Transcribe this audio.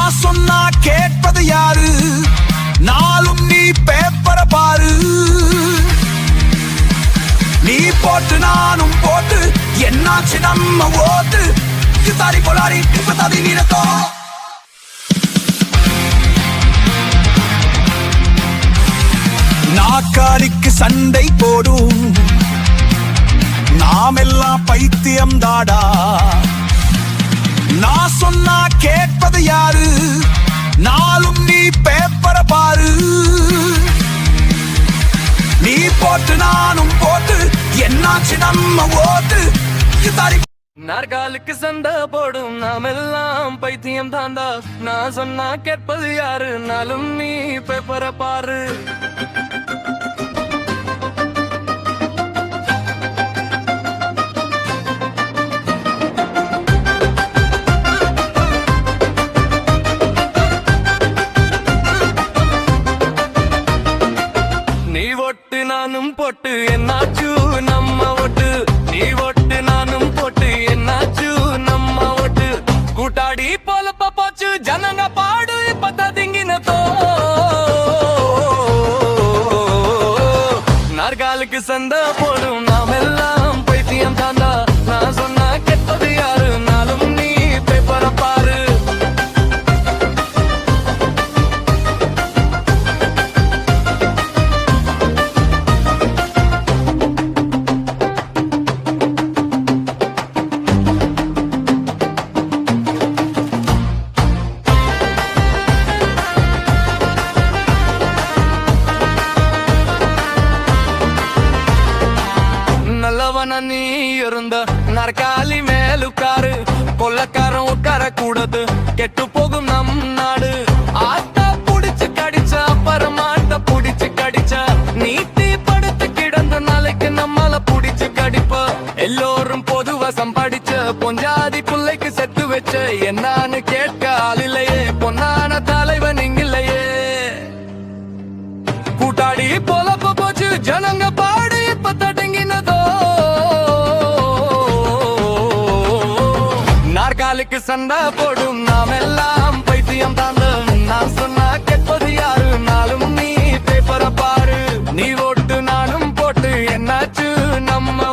நான் சொன்னா கேட்பது யாரு? நாளும் நீ பேப்பர பாரு. நீ போட்டு நானும் போட்டு என்னாச்சு நம்ம ஓட்டு? தாரி போலாரி இப்பதாதி நீரத்தோ. நாக்காளிக்கு சண்டை போடும் நாமெல்லாம் பைத்தியம் தாடா. நான் சொன்னா கேட்பது யாரு? நாளும் நீ பேப்பர பாரு. நீ போட்டு நானும் போட்டு என்னாச்சு நம்ம ஓட்டு? நாற்காலுக்கு சண்டை போடும் நாமெல்லாம் பைத்தியம் தாண்டா. நான் சொன்னா கேட்பது யாரு? நாளும் நீ பேப்பர பாரு. நீ ஓட்டு நானும் போட்டு என்னாச்சு நம்ம ஓட்டு? நீ ஓட்டு நானும் போட்டு என்னாச்சு நம்ம ஓட்டு? கூட்டாடி போலப்ப போச்சு ஜனங்க பாடு இப்பதிங்கினதோ. நாற்காலுக்கு சண்டை போடும் நாமெல்லாம் பைத்தியம் தாண்டா. நான் சொன்னா கெட்டது யாரு? நாளும் நீ பேப்பர பாரு. நல்லவன நீ இருந்த நாற்காலி மேலுக்காரு. கொள்ளக்காரன் உட்கார கூடாது, கெட்டு போகும் நம் நாடு. ஆட்டா புடிச்சு கடிச்ச அப்புறம் ஆட்ட புடிச்சு கடிச்ச நீட்டி படுத்து கிடந்த நாளைக்கு நம்மள புடிச்சு கடிப்ப. எல்லோரும் பொது வசம் படிச்ச பொஞ்சாதி பிள்ளைக்கு செத்து வச்ச என்னான்னு கேட்க ஆளில்லையே. பொன்னான தலைவன் இங்கில்லையே. கூட்டாடி போலப்ப போச்சு ஜனங்க பாடு இப்ப தடங்கினதோ. நாற்காலிக்கு சண்டை போடும் நாமெல்லாம் பைத்தியம் தாண்ட. நான் சொன்னா கேட்பது யாரு? நாளும் நீ பேப்பர பாரு. நீ ஓட்டு நானும் போட்டு என்னாச்சு நம்ம